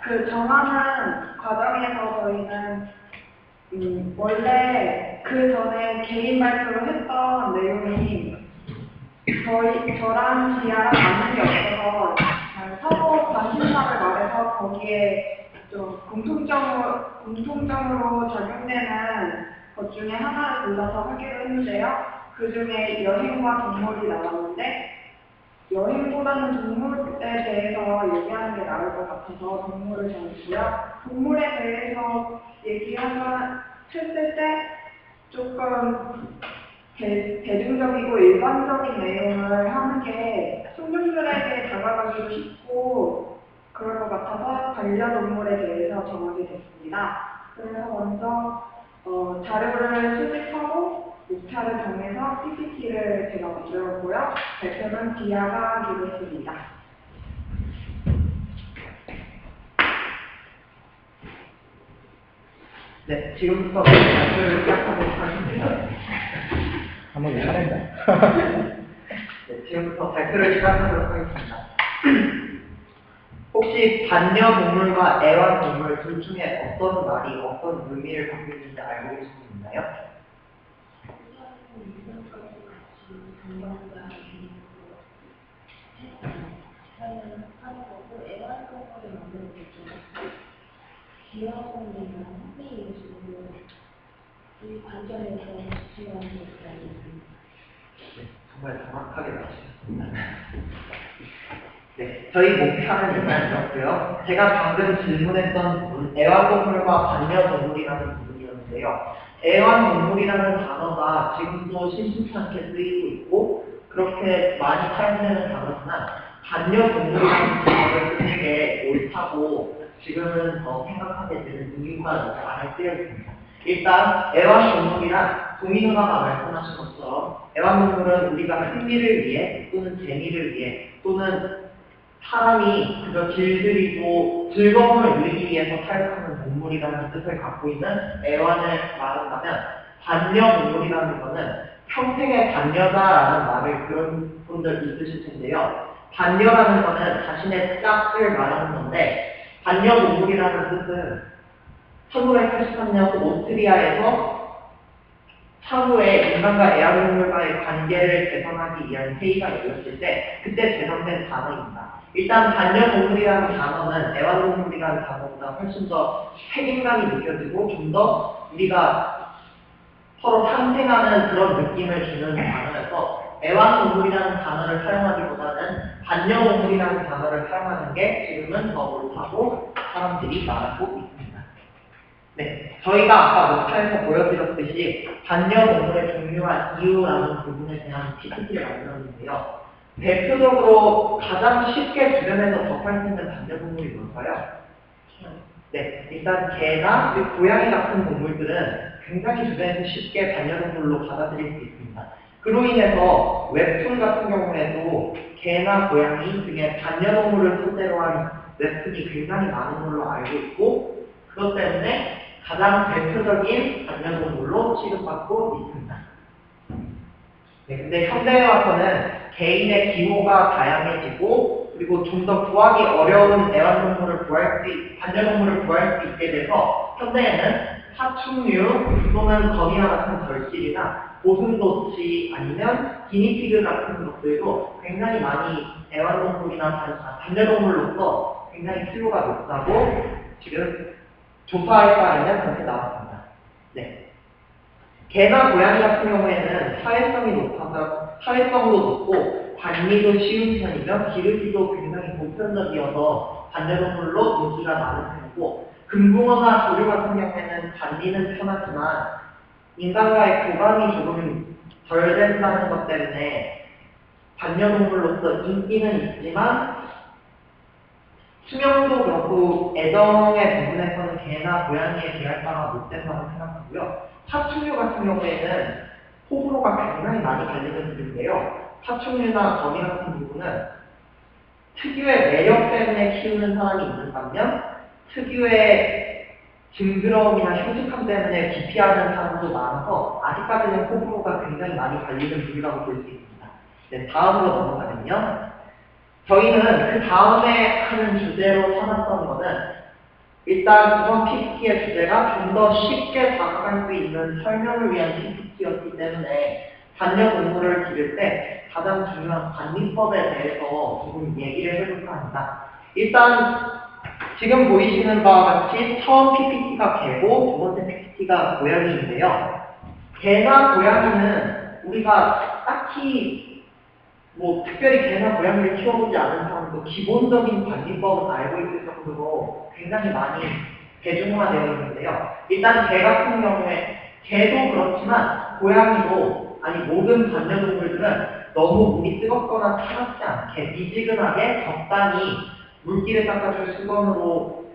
그 정하는 과정에서 저희는 원래 그 전에 개인 발표를 했던 내용이 저랑 지아랑 맞는 게 없어서 서로 관심사를 말해서 거기에 좀 공통점으로 적용되는 것 중에 하나를 골라서 하기로 했는데요. 그 중에 여행과 동물이 나왔는데 여행보다는 동물에 대해서 얘기하는 게 나을 것 같아서 동물을 정했고요. 동물에 대해서 했을 때 조금 대중적이고 일반적인 내용을 하는 게 청중들에게 다가가기도 쉽고 그럴 것 같아서 반려동물에 대해서 정하게 됐습니다. 그래서 먼저 자료를 수집하고 목차를 정해서 PPT를 제가 만들었고요. 발표는 디아가 하기로 했습니다. 네, 지금부터 발표를 시작하도록 하겠습니다. 한번 잘한다. 네, 지금부터 발표를 시작하도록 하겠습니다. 혹시 반려동물과 애완동물 둘 중에 어떤 말이 어떤 의미를 갖고 있는지 알고 계신 분 있나요? 정말 정확하게 맞추셨습니다. 네, 저희 목표는 이거였고요. 제가 방금 질문했던 부분, 애완동물과 반려동물이라는 부분이었는데요. 애완동물이라는 단어가 지금도 심심치 않게 쓰이고 있고 그렇게 많이 사용되는 단어지만 반려동물이라는 단어를 쓰는 게 옳다고 지금은 더 생각하게 되는 이유가 많이 쓰여 있습니다. 일단 애완동물이란 동희 누나가 말씀하신 것처럼 애완동물은 우리가 흥미를 위해 또는 재미를 위해 또는 사람이 그저 길들이고 즐거움을 누리기 위해서 사육하는 동물이라는 뜻을 갖고 있는 애완을 말한다면 반려동물이라는 것은 평생의 반려자라는 말을 들은 분들 있으실 텐데요. 반려라는 것은 자신의 짝을 말하는 건데 반려동물이라는 뜻은 1983년 오스트리아에서 차후에 인간과 애완동물과의 관계를 개선하기 위한 회의가 열렸을 때 그때 제정된 단어입니다. 일단 반려동물이라는 단어는 애완동물이라는 단어보다 훨씬 더 책임감이 느껴지고 좀 더 우리가 서로 상생하는 그런 느낌을 주는 단어여서 애완동물이라는 단어를 사용하기보다는 반려동물이라는 단어를 사용하는 게 지금은 더 옳다고 사람들이 말하고 있습니다. 네, 저희가 아까 목차에서 보여드렸듯이 반려동물의 종류와 이유라는 부분에 대한 PPT를 만들었는데요. 대표적으로 가장 쉽게 주변에서 접할 수 있는 반려동물이 뭘까요? 네, 일단 개나 고양이 같은 동물들은 굉장히 주변에서 쉽게 반려동물로 받아들일 수 있습니다. 그로 인해서 웹툰 같은 경우에도 개나 고양이 등의 반려동물을 소재로 한 웹툰이 굉장히 많은 걸로 알고 있고 그것 때문에 가장 대표적인 반려동물로 취급받고 있습니다. 네, 근데 현대에 와서는 개인의 기호가 다양해지고 그리고 좀 더 구하기 어려운 애완동물을 반려동물을 구할 수 있게 돼서 현대에는 파충류 또는 거미와 같은 절실이나 고슴도치 아니면 기니피그 같은 것들도 굉장히 많이 애완동물이나 반려동물로서 굉장히 수요가 높다고 지금 조사에 따르면 그렇게 나왔습니다. 네. 개나 고양이 같은 경우에는 사회성도 높고 관리도 쉬운 편이며 기르기도 굉장히 보편적이어서 반려동물로 인기가 많은 편이고 금붕어나 조류 같은 경우에는 관리는 편하지만 인간과의 교감이 조금 덜 된다는 것 때문에 반려동물로서 인기는 있지만 수명도 그렇고 애정의 부분에서는 개나 고양이에 비할 바가 못된다고 생각하고요. 파충류 같은 경우에는 호불호가 굉장히 많이 갈리는 부분인데요. 파충류나 거미 같은 부분은 특유의 매력 때문에 키우는 사람이 있는 반면 특유의 징그러움이나 흉측함 때문에 기피하는 사람도 많아서 아직까지는 호불호가 굉장히 많이 갈리는 부분이라고 볼 수 있습니다. 네, 다음으로 넘어가면요. 저희는 그 다음에 하는 주제로 삼았던 것은 일단 이번 PPT의 주제가 좀 더 쉽게 다가갈 수 있는 설명을 위한 PPT였기 때문에 반려동물을 기를 때 가장 중요한 관리법에 대해서 조금 얘기를 해볼까 합니다. 일단 지금 보이시는 바와 같이 처음 PPT가 개고 두 번째 PPT가 고양이인데요. 개나 고양이는 우리가 딱히 뭐 특별히 개나 고양이를 키워보지 않은 사람도 기본적인 관리법은 알고 있을 정도로 굉장히 많이 대중화되어 있는데요. 일단 개 같은 경우에 개도 그렇지만 고양이도 아니 모든 반려동물들은 너무 물이 뜨겁거나 차갑지 않게 미지근하게 적당히 물기를 닦아줄 수건으로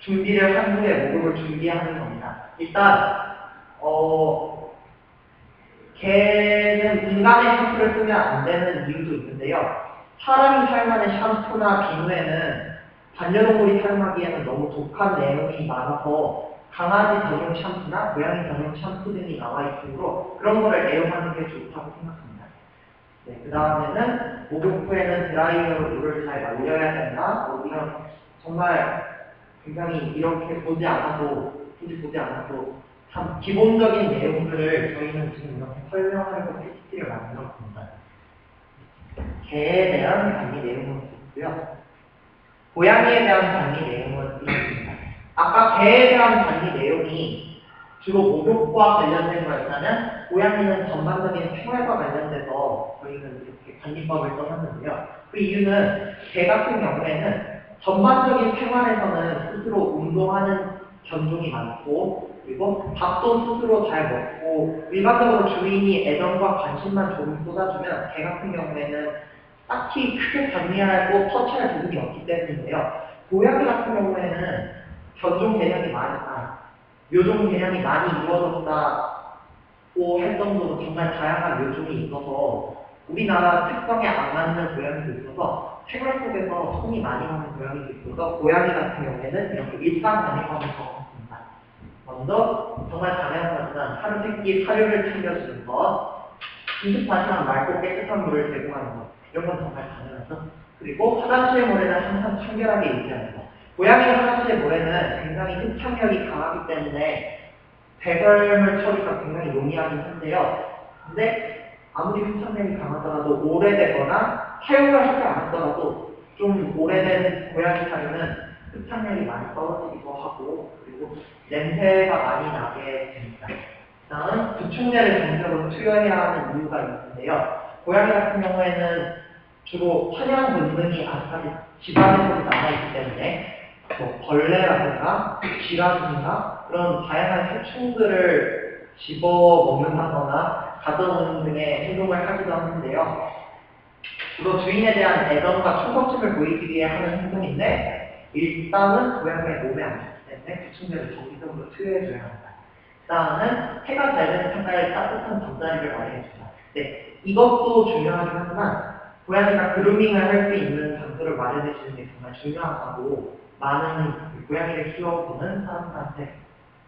준비를 한 후에 목욕을 준비하는 겁니다. 일단 개는 인간의 샴푸를 쓰면 안 되는 이유도 있는데요. 사람이 사용하는 샴푸나 비누에는 반려동물이 사용하기에는 너무 독한 내용이 많아서 강아지 전용 샴푸나 고양이 전용 샴푸 등이 나와 있으므로 그런 거를 애용하는 게 좋다고 생각합니다. 네, 그 다음에는 목욕 후에는 드라이어로 물을 잘 말려야 된다. 뭐 이런 정말 굉장히 이렇게 굳이 보지 않아도 참 기본적인 내용들을 저희는 지금 이렇게 설명하려고 PPT를 만들었습니다. 개에 대한 관리 내용은 있고요. 고양이에 대한 관리 내용은 있습니다. 아까 개에 대한 관리 내용이 주로 목욕과 관련된 거였다면 고양이는 전반적인 생활과 관련돼서 저희는 이렇게 관리법을 써놨는데요. 그 이유는 개 같은 경우에는 전반적인 생활에서는 스스로 운동하는 견종이 많고 그리고 밥도 스스로 잘 먹고 일반적으로 주인이 애정과 관심만 조금 쏟아주면 개 같은 경우에는 딱히 크게 관리하고 터치할 부분이 없기 때문인데요. 고양이 같은 경우에는 견종 개념이 묘종 개념이 많이 이루어졌다고 할 정도로 정말 다양한 묘종이 있어서 우리나라 특성에 안 맞는 고양이도 있어서 생활 속에서 손이 많이 가는 고양이도 있어서 고양이 같은 경우에는 이렇게 일상 관리법을 적었습니다. 먼저 정말 당연하지만 하루 세끼 사료를 챙겨주는 것, 24시간 맑고 깨끗한 물을 제공하는 것, 이런 건 정말 당연하죠. 그리고 화장실 모래는 항상 청결하게 유지하는 것. 고양이 화장실 모래는 굉장히 흡착력이 강하기 때문에 배설물 처리가 굉장히 용이하긴 한데요. 근데 아무리 흡착력이 강하더라도 오래되거나 사용을 하지 않았더라도 좀 오래된 고양이 사료는 흡착력이 많이 떨어지기도 하고 그리고 냄새가 많이 나게 됩니다. 다음 구충제를 정기적으로 투여해야 하는 이유가 있는데요. 고양이 같은 경우에는 주로 사냥 본능이 아직까지 집안에서도 남아있기 때문에 뭐 벌레라든가 쥐라든가 그런 다양한 해충들을 집어먹는다거나 가둬놓는 등의 행동을 하기도 하는데요. 주로 주인에 대한 애정과 충성심을 보이기 위해 하는 행동인데 일단은 고양이의 몸에 안 좋기 때문에 구충제를 정기적으로 투여해줘야 합니다. 그 다음은 해가 잘 되는 상가에 따뜻한 잠자리를 마련해주자. 네, 이것도 중요하긴 하지만 고양이가 그루밍을 할 수 있는 장소를 마련해주는 게 정말 중요하다고 많은 고양이를 키워보는 사람들한테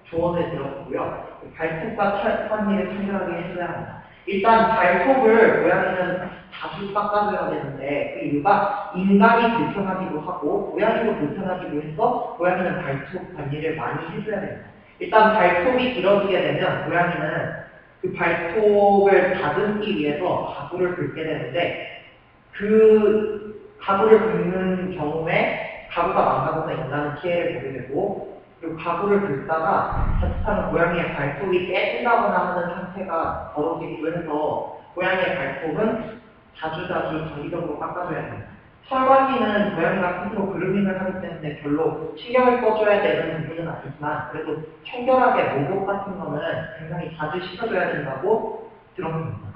조언을 들었고요. 발톱과 털관리를 청결하게 해줘야 합니다. 일단 발톱을 고양이는 자주 깎아줘야 되는데 그 이유가 인간이 불편하기도 하고 고양이도 불편하기도 해서 고양이는 발톱 관리를 많이 해줘야 됩니다. 일단 발톱이 길어지게 되면 고양이는 그 발톱을 다듬기 위해서 가구를 긁게 되는데 그 가구를 긁는 경우에 가구가 망가져서 인간은 피해를 보게 되고 그리고 가구를 긁다가 자칫하면 고양이의 발톱이 깨진다거나 하는 상태가 벌어지기도 해서 고양이의 발톱은 자주 정기적으로 깎아줘야 됩니다. 털관리는 고양이가 스스로 그루밍을 하기 때문에 별로 신경을 꺼줘야 되는 부분은 아니지만 그래도 청결하게 목욕 같은 거는 굉장히 자주 시켜줘야 된다고 들었습니다.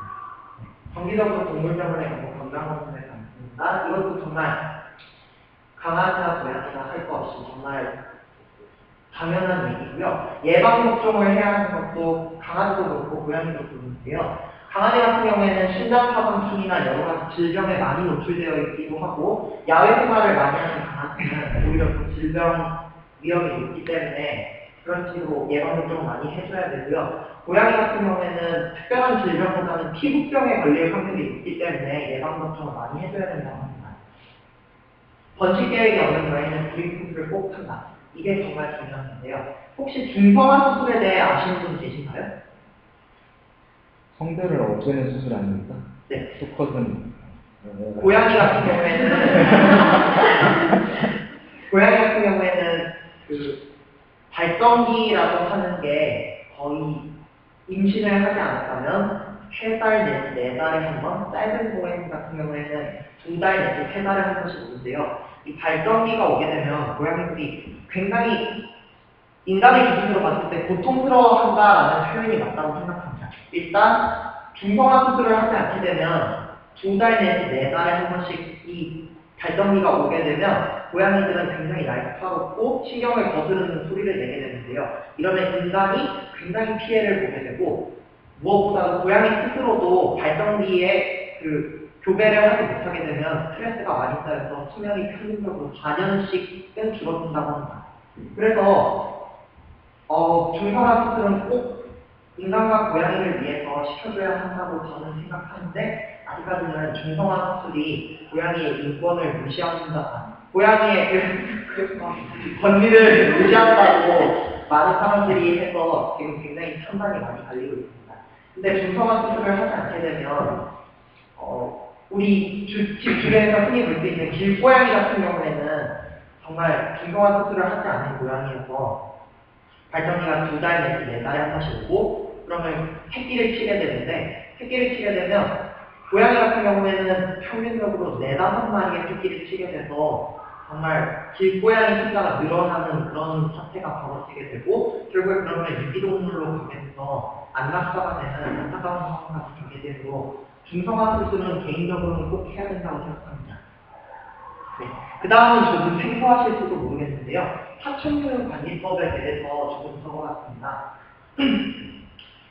정기적으로 동물병원에 가고 건강검진을 받습니다. 이것도 정말 강아지나 고양이나 할 거 없이 정말 당연한 얘기고요. 예방 접종을 해야 하는 것도 강아지도 그렇고 고양이도 그렇는데요. 강아지 같은 경우에는 심장파상충이나 여러 가지 질병에 많이 노출되어 있기도 하고 야외 생활을 많이 하는 강아지는 오히려 그 질병 위험이 높기 때문에 그런 식으로 예방 접종을 많이 해줘야 되고요. 고양이 같은 경우에는 특별한 질병보다는 피부병에 걸릴 확률이 높기 때문에 예방 접종을 많이 해줘야 된다고 합니다. 번식 계획이 없는 고양이는 브리핑크를 꼭 한다. 이게 정말 중요한 건데요. 혹시 중성화 수술에 대해 아시는 분 계신가요? 성대를 없애는 수술 아닙니까? 네. 수컷은 고양이 같은 경우에는 그 발정기라고 하는 게 거의 임신을 하지 않았다면 3달 내지 4달에 한 번, 짧은 고양이 같은 경우에는 2달 내지 3달에 한 번씩 오는데요. 이 발정기가 오게 되면 고양이들이 굉장히 인간의 기준으로 봤을 때 고통스러워한다라는 표현이 맞다고 생각합니다. 일단 중성화 수술을 하지 않게 되면 2달 내지 4달에 한 번씩 이 발정기가 오게 되면 고양이들은 굉장히 날카롭고 신경을 거스르는 소리를 내게 되는데요. 이러면 인간이 굉장히 피해를 보게 되고 무엇보다도 고양이 스스로도 발정기에 그 교배를 하지 못하게 되면 스트레스가 많이 쌓여서 수명이 평균적으로 4년씩은 줄어든다고 합니다. 그래서 중성화 수술은 꼭 인간과 고양이를 위해서 시켜줘야 한다고 저는 생각하는데 아직까지는 중성화 수술이 고양이의 인권을 무시한다, 고양이의 권리를 무시한다고 많은 사람들이 해서 지금 굉장히 찬반이 많이 갈리고 있습니다. 근데 중성화 수술을 하지 않게 되면 우리 집 주변에서 흔히 볼 수 있는 길고양이 같은 경우에는 정말 중성화 수술을 하지 않은 고양이여서 발정기가 2달 내지 4달에 한 번씩 오고 그러면 새끼를 치게 되는데 새끼를 치게 되면 고양이 같은 경우에는 평균적으로 4-5마리의 새끼를 치게 돼서 정말 길고양이 숫자가 늘어나는 그런 사태가 벌어지게 되고 결국에 그러면 유기동물로 가게 돼서 안락사가 되는 안타까운 상황까지 가게 되므로 중성화 수술은 개인적으로는 꼭 해야 된다고 생각합니다. 네. 그 다음은 조금 생소하실지도 모르겠는데요. 파충류 관리법에 대해서 조금 적어봤습니다.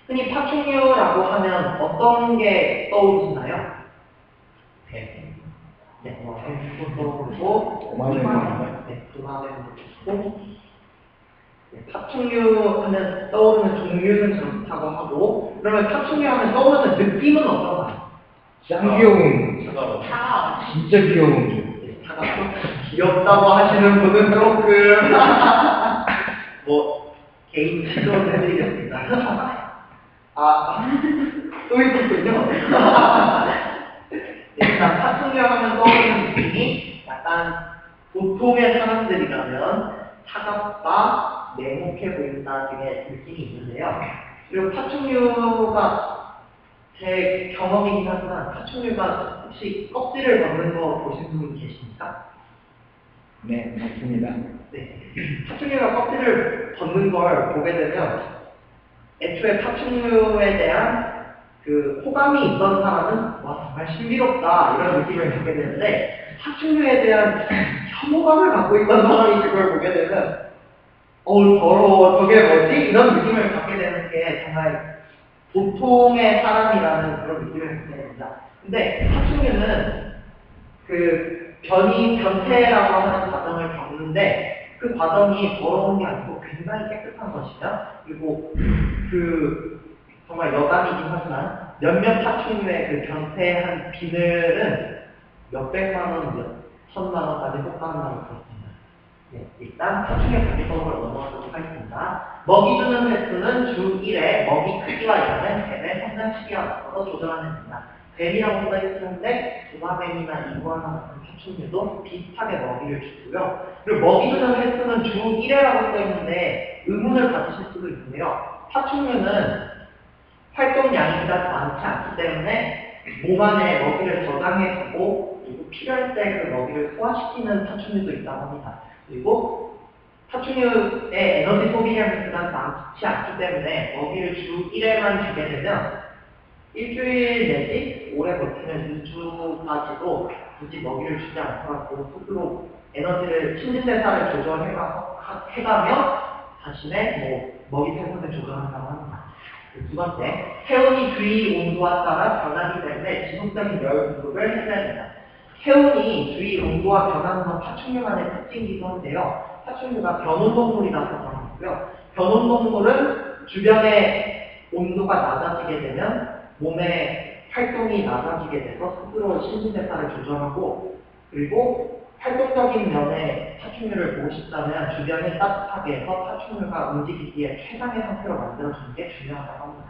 흔히 파충류라고 하면 어떤 게 떠오르시나요? 네. 네, 뱀도 떠오르고, 도마뱀도 좋고, 파충류 하면 떠오르는 종류는 그렇다고 하고, 그러면 파충류 하면 떠오르는 느낌은 어떤가요? 짱 귀여운 진짜 귀여운 귀엽다고 하시는 분은 조금 개인 시도를 해드리겠습니다. 또 있었군요. 일단 파충류 하면 떠오르는 느낌이 약간 보통의 사람들이라면 차갑다, 냉혹해 보인다 등의 느낌이 있는데요. 그리고 파충류가 제 경험이긴 하지만 파충류가 혹시 껍질을 벗는 거 보신 분 계십니까? 네, 맞습니다. 네. 파충류가 껍질을 벗는 걸 보게 되면 애초에 파충류에 대한 그 호감이 있던 사람은 와 정말 신비롭다 이런 느낌을 갖게 되는데 파충류에 대한 혐오감을 갖고 있던 사람이 그걸 보게 되면 더러워 저게 뭐지? 이런 느낌을 갖게 되는 게 정말 보통의 사람이라는 그런 느낌을 갖게 됩니다. 근데 파충류는 그 변태라고 하는 과정을 겪는데 그 과정이 더러운 게 아니고 굉장히 깨끗한 것이며 그리고 정말 여담이긴 하지만 몇몇 파충류의 그 변태한 비늘은 몇백만 원, 몇천만 원까지 폭발한다고 그렇습니다. 네, 일단 파충류 관리법을 넘어가도록 하겠습니다. 먹이 주는 횟수는 주 1회 먹이 크기와 양은 뱀의 성장 시기와 맞춰서 조절하면 됩니다. 뱀이라고 써있는데 도마뱀이나 이구아나 같은 파충류도 비슷하게 먹이를 주고요. 그리고 먹이 주는 횟수는 주 1회라고 써있는데 의문을 가지실 수도 있는데요. 파충류는 활동량이 그다지 많지 않기 때문에 몸 안에 먹이를 저장해두고 그리고 필요할 때 그 먹이를 소화시키는 파충류도 있다고 합니다. 그리고 파충류의 에너지 소비량이 그다지 많지 않기 때문에 먹이를 주 1회만 주게 되면 일주일 내지 오래 버티는 2주까지도 굳이 먹이를 주지 않더라도 스스로 에너지를 신진대사를 조절해가며 자신의 먹이 생산을 조절한다고 합니다. 두 번째, 체온이 주위 온도와 따라 변하기 때문에 지속적인 열 공급을 해줘야 됩니다. 체온이 주위 온도와 변하는 건 파충류만의 특징이기도 한데요. 파충류가 변온동물이라서 그런 거고요. 변온동물은 주변의 온도가 낮아지게 되면 몸의 활동이 낮아지게 돼서 스스로 신진대사를 조절하고 그리고 활동적인 면에 파충류를 보고 싶다면 주변이 따뜻하게 해서 파충류가 움직이기에 최상의 상태로 만들어주는 게 중요하다고 합니다.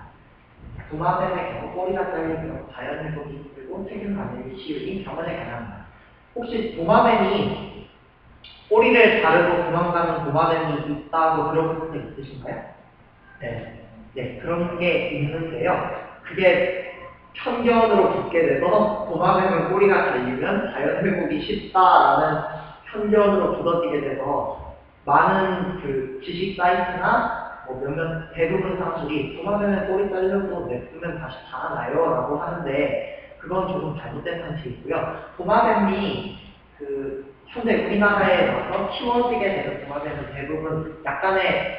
도마뱀의 경우 꼬리가 잘리며 자연회복이 힘들고 세균 감염이 쉬우니 병원에 가야 합니다. 혹시 도마뱀이 꼬리를 자르고 도망가는 도마뱀이 있다고 들어본 적 있으신가요? 네, 그런 게 있는데요. 그게 편견으로 붙게 돼서 도마뱀은 꼬리가 잘리면 자연회복이 쉽다라는 편견으로 굳어지게 돼서 많은 그 지식 사이트나 몇몇 대부분 사람들이 도마뱀은 꼬리 잘려도 냅두면 다시 자라나요 라고 하는데 그건 조금 잘못된 상식이고요. 도마뱀이 현재 우리나라에 와서 키워지게 되는 도마뱀은 대부분 약간의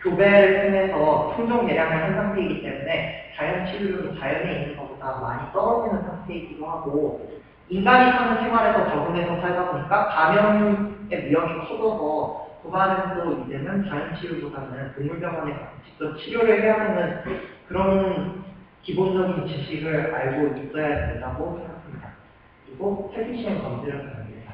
교배를 통해서 품종 개량을 한 상태이기 때문에 자연 치료율이 자연에 있는 것보다 많이 떨어지는 상태이기도 하고 인간이 사는 생활에서 적응해서 살다 보니까 감염의 위험이 커져서 도마뱀도 이제는 자연 치료보다는 동물병원에 가서 직접 치료를 해야 되는 그런 기본적인 지식을 알고 있어야 된다고 생각합니다. 그리고 탈피 시에는 건드려서는 안 됩니다.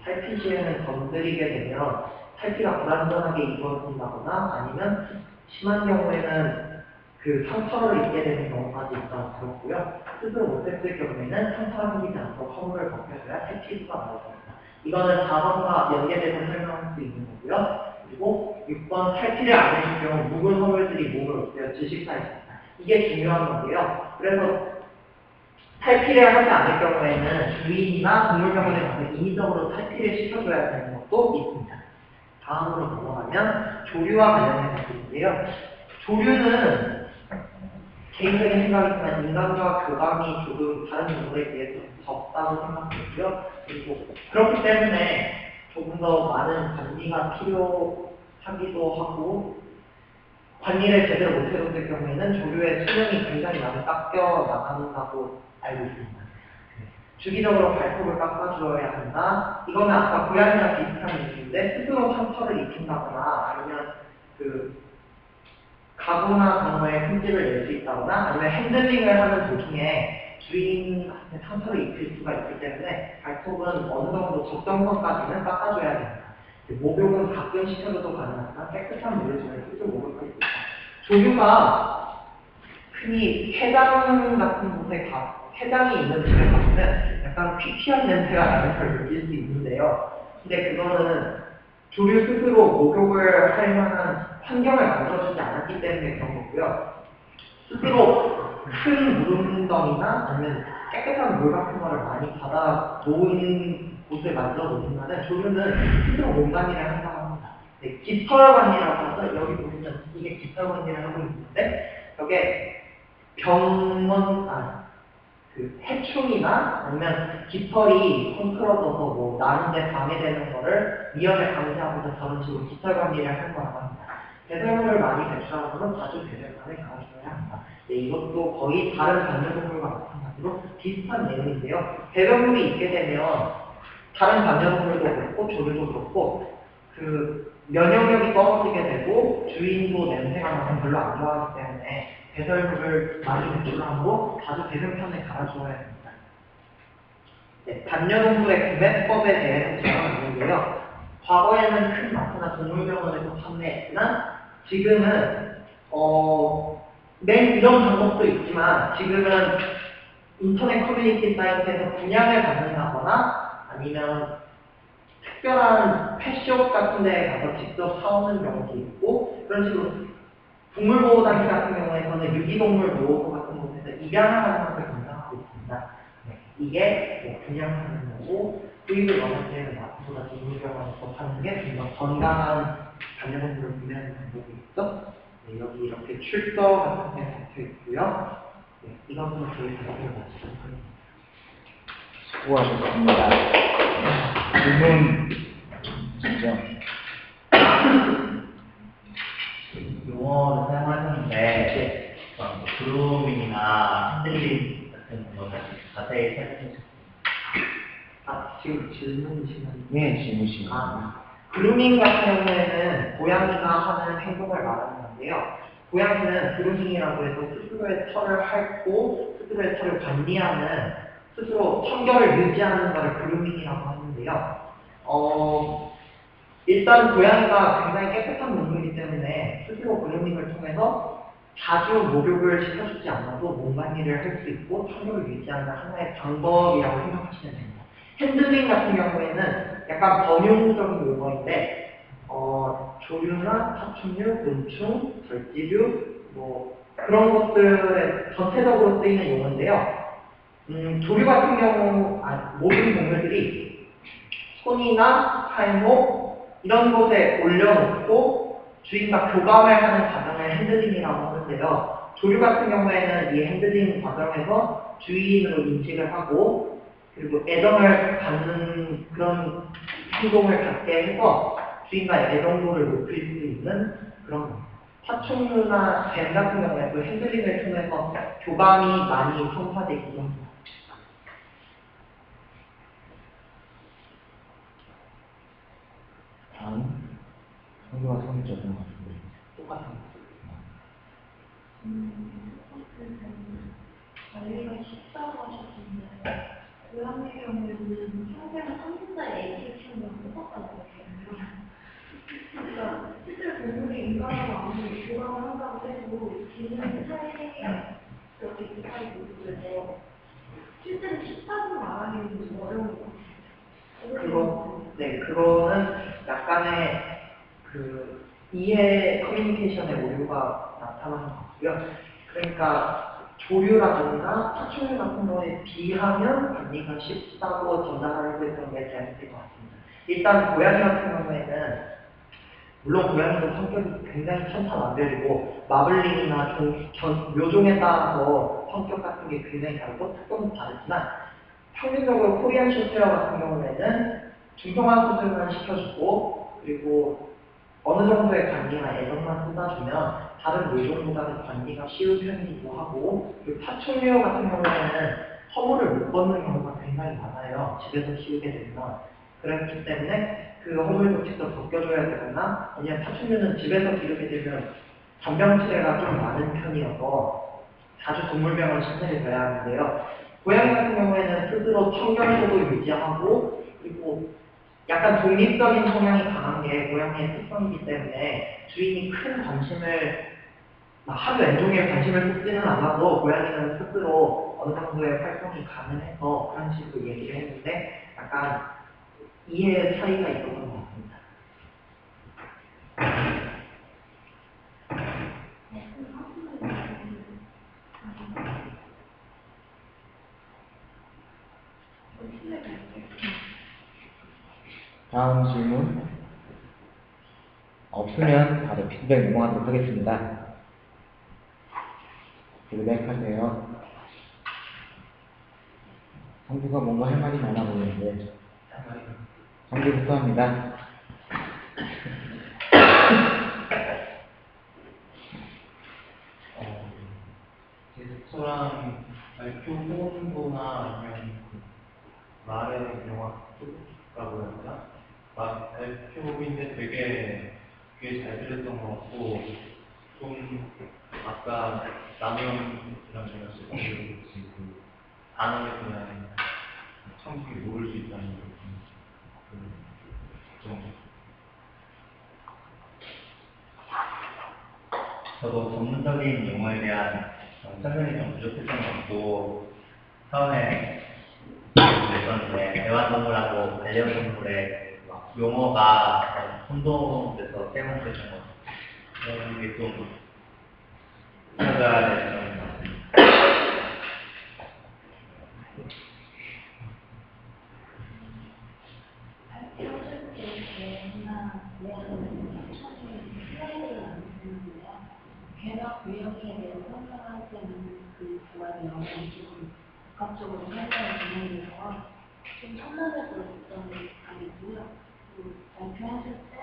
탈피 시에는 건드리게 되면 탈피가 불안전하게 이루어진다거나 아니면 심한 경우에는 상처를 입게 되는 경우까지 있다고 들었고요. 스스로 못했을 경우에는 상처가 생기지 않도록 허물을 벗겨줘야 탈피가 나오습니다. 이거는 4번과 연계돼서 설명할 수 있는 거고요. 그리고 6번 탈피를 안 해줄 경우 묵은 허물들이 몸을 없애요. 질식사입니다. 이게 중요한 건데요. 그래서 탈피를 하지 않을 경우에는 주인이나 동물병원에 가서 인위적으로 탈피를 시켜줘야 되는 것도 있습니다. 다음으로 넘어가면 조류와 관련된 것들인데요. 조류는 개인적인 생각이지만 인간과 교감이 조금 다른 동물에 비해서 적다고 생각되고요. 그리고 그렇기 때문에 조금 더 많은 관리가 필요하기도 하고 관리를 제대로 못해줬을 경우에는 조류의 수명이 굉장히 많이 깎여 나간다고 알고 있습니다. 주기적으로 발톱을 깎아주어야 한다. 이거는 아까 고양이랑 비슷한 얘기인데 스스로 상처를 입힌다거나 아니면 가구나 단어에 흠집을 낼 수 있다거나 아니면 핸들링을 하는 도중에 주인한테 상처를 입힐 수가 있기 때문에 발톱은 어느 정도 적정선까지는 깎아줘야 됩니다. 목욕은 가끔 시켜줘도 가능하지만 깨끗한 물을 주면 스스로 목욕할 수 있다. 조류가 흔히 해장 같은 곳에 해장이 있는 집에 가보면 약간 퀴퀴한 냄새가 나는 걸 느낄 수 있는데요. 근데 그거는 조류 스스로 목욕을 할 만한 환경을 만들어주지 않았기 때문에 그런 거고요. 스스로 큰 물웅덩이나 아니면 깨끗한 물 같은 거를 많이 받아 놓은 곳을 만들어 놓으면 조류는 스스로 몸관리를 한다고 합니다. 네, 깃털관리라고 해서 여기 보시면 이게 깃털관리를 하고 있는데 여기에 해충이나 아니면 깃털이 헝클어져서 나는데 방해되는 거를 위험에 방지하고자 저런 식으로 깃털 관리를 할 거라고 합니다. 배설물을 많이 배출하고는 자주 배설물에 가져줘야 합니다. 네, 이것도 거의 다른 반려동물과 마찬가지로 비슷한 내용인데요. 배설물이 있게 되면 다른 반려동물도 그렇고 조류도 그렇고 면역력이 떨어지게 되고 주인도 냄새가 나면 별로 안 좋아하기 때문에 배설물을 많이 배출하므로 자주 배변편에 갈아주어야 됩니다. 네, 반려동물의 구매법에 대해서 제가 있는데요. 과거에는 큰 마트나 동물병원에서 판매했지만 지금은 이런 방법도 있지만 지금은 인터넷 커뮤니티 사이트에서 분양을 받는다거나 아니면 특별한 펫숍 같은 데 가서 직접 사오는 경우도 있고 그런 식으로 동물보호단체 같은 경우에서는 유기동물 보호소 같은 곳에서 입양하는 것을 권장하고 있습니다. 네, 이게 분양하는 거고 구입을 원할 때는 마트보다 동물병원에서 파는 게 좀 더 건강한 반려동물을 구매하는 방법이 있죠. 네, 여기 이렇게 출처 같은 게 적혀 있고요. 네, 이것으로 저희 작업을 마치도록 하겠습니다. 수고하셨습니다. 질문 진정. 용어를 사용하셨는데 그루밍이나 핸들링 같은 것을 자세히 설명해 주세요. 지금 질문이시나요? 네, 질문이십니다. 그루밍 같은 경우에는 고양이가 하는 행동을 말하는 건데요. 고양이는 그루밍이라고 해서 스스로의 털을 핥고 스스로의 털을 관리하는 스스로 청결을 유지하는 것을 그루밍이라고 하는데요. 일단 고양이가 굉장히 깨끗한 동물이기 때문에 스스로 그루밍을 통해서 자주 목욕을 시켜주지 않아도 몸 관리를 할 수 있고 청결을 유지하는 하나의 방법이라고 생각하시면 됩니다. 핸들링 같은 경우에는 약간 범용적인 용어인데 조류나 파충류, 곤충, 절지류 뭐 그런 것들에 전체적으로 쓰이는 용어인데요. 조류 같은 경우 모든 동물들이 손이나 팔목 이런 곳에 올려놓고 주인과 교감을 하는 과정을 핸들링이라고 하는데요. 조류 같은 경우에는 이 핸들링 과정에서 주인으로 인식을 하고 그리고 애정을 받는 그런 행동을 갖게 해서 주인과의 애정도를 높일 수 있는 그런 겁니다. 파충류나 뱀 같은 경우에도 핸들링을 통해서 교감이 많이 성사되기도 합니다. 다음 성교와 성적인 것 같은데 똑같은 거. 관리가 쉽다고 하셨는데 고양이 경우에는 평생 3분의 애기를 키우는 건 똑같다고 했거든요. 그러니까 실제로 동물이 인간하고 아무리 교감을 한다고 해도 기능 차이가 여기 이탈이 모르는데 실제로 식사를 말하기는 좀 어려운 것 같아요. 그거는 약간의 그 이해 커뮤니케이션의 오류가 나타나는 것 같고요. 그러니까 조류라든가 파충류 같은 거에 비하면 관리가 쉽다고 전달하고 있던 게 잘못된 것 같습니다. 일단 고양이 같은 경우에는 물론 고양이도 성격이 굉장히 천차만별이고 마블링이나 묘종에 따라서 성격 같은 게 굉장히 다르고 특성도 다르지만 평균적으로 코리안 쇼테어 같은 경우에는 중성화 수술만 시켜주고 그리고 어느 정도의 관리나 애정만 쏟아주면 다른 묘종보다는 관리가 쉬운 편이기도 하고 그리고 파충류 같은 경우에는 허물을 못 벗는 경우가 굉장히 많아요. 집에서 키우게 되면. 그렇기 때문에 그 허물도 직접 벗겨줘야 되거나 아니면 파충류는 집에서 기르게 되면 잔병치레가 좀 많은 편이어서 자주 동물병원을 신세를 야 하는데요. 고양이 같은 경우에는 스스로 청결도도 유지하고 그리고 약간 독립적인 성향이 강한 게 고양이의 특성이기 때문에 주인이 큰 관심을 하루 온종일 관심을 쏟지는 않아도 고양이는 스스로 어느 정도의 활동이 가능해서 그런 식으로 얘기를 했는데 약간 이해의 차이가 있었던 것 같습니다. 다음 질문 없으면 바로 피드백 넘어가도록 하겠습니다. 피드백 하세요. 성규가 뭔가 할 말이 많아 보이는데 성규부터 합니다. 제스처랑 발표 홍보나 아니면 말의 영화 쪽이라고 해야 되나? 발표인데 되게 잘 들렸던 것 같고 좀 아까 라면이랑 제가 쓰는 그 단어에 그냥 청식이 모를 수 있다는 좀 저도 전문적인 용어에 대한 설명이 좀 부족했던 것 같고 처음에 있었는데 애완동물하고 반려동물의 용어가 혼동돼서 때문에 그런 게 좀 찾아야 될 점인 것 같습니다. 발표하실 때 개나 고양이는 천천히 슬라이드를 만드는데요. 개나 고양이에 대해서 설명할 때는 그 고양이 영상이 조금 복합적으로 설명을 진행해서 좀 산만해졌던 느낌이 있고요. 발표하실 때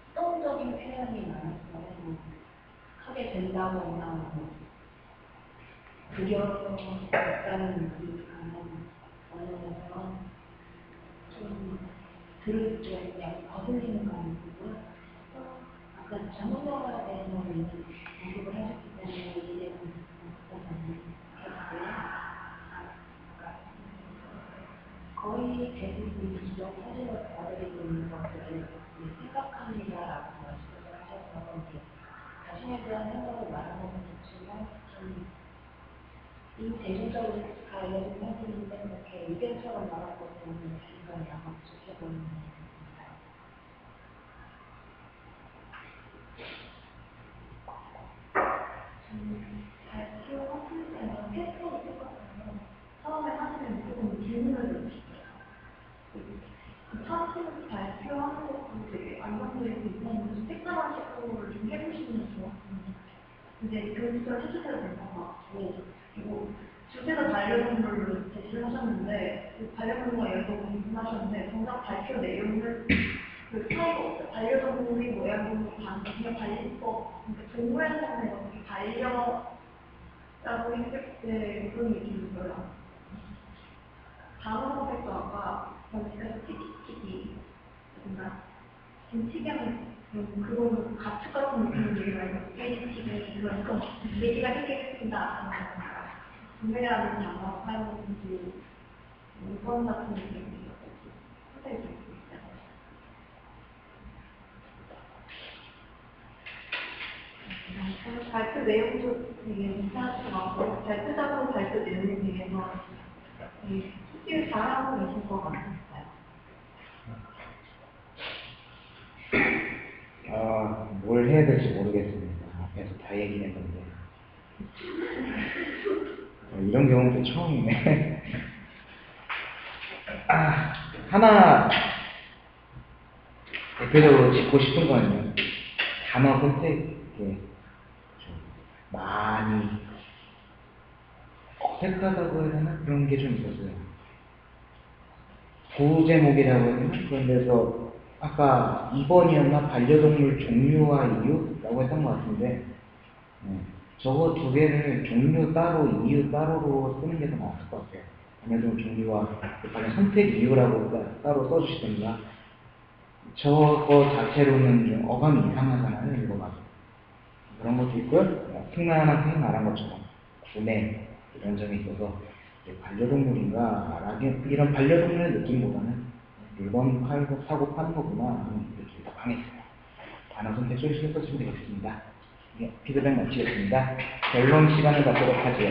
수동적인 표현이 많았어요. 하게 된다거나 두려웠다는 느낌이 강한 언어에서 좀 들을 때 약간 거슬리는 감이 있고요. 아까 전문 영화에 대해서는 언급을 하셨기 때문에 이해를 못하지 않는 것 같고요. 생각합니다라고 말씀을 하셔서 자신에 대한 생각을 말하는 좋지만 이 대중적으로 다 알려진 사실인데 이렇게 의견처럼 말하고 있는 순간이 아마 주셔보는 발표하실 때는 패턴이 똑같아요. 처음에 하시면 조금 질문을 넣으시고요. 사실 발표하는 것도 되게 안정적이고 있었는데 특정한 식으로 좀 해보시면 좋았습니다. 이제 그런 식으로 해주셔도 될 것 같고 그리고 주제도 반려동물로 제시를 하셨는데 그 반려동물과 열도 궁금하셨는데 정작 발표 내용을 그 차이가 없어요. 반려동물이 모양동물 그냥 반려법 그러니까 동물원에서 어떻게 반려라고 했을 때 그런 느낌이 들어요. 단어 선택도 아까 말씀하신 티키티키 뭔가 김치경 그거는 가축 같은 느낌을 되게 많이 받고 페이지티기 그런 거 돼지가 택했습니다. 구매라는 단어 사용하는지 물건 같은 느낌이 선택이 되고 있어요. 발표 내용도 되게 괜찮았던 것 같고 발표자분 발표 내용에 대해서 숙지를 잘하고 계신 것 같았어요. 뭘 해야 될지 모르겠습니다. 앞에서 다 얘기했는데. 이런 경우도 처음이네. 하나 대표적으로 짚고 싶은 거는요. 단어 선택에 좀 많이 어색하다고 해야 되나? 그런 게 좀 있었어요. 부제목이라고 해야 되나? 그런 데서 아까 2번이었나? 반려동물 종류와 이유라고 했던 것 같은데 저거 두 개를 종류 따로, 이유 따로로 쓰는 게 더 나았을 것 같아요. 반려동물 종류와 반려 선택 이유라고 따로 써주시던가 저거 자체로는 좀 어감이 이상하잖아요, 읽어봐도. 그런 것도 있고요. 승나한테 말한 것처럼 구매 이런 점이 있어서 반려동물인가 이런 반려동물의 느낌보다는 물건 팔고 사고 파는 거구나 하는 느낌이 더 강했어요. 단어 선택 소리씩 했었으면 되겠습니다. 피드백 마치겠습니다. 결론 시간을 갖도록 하지요.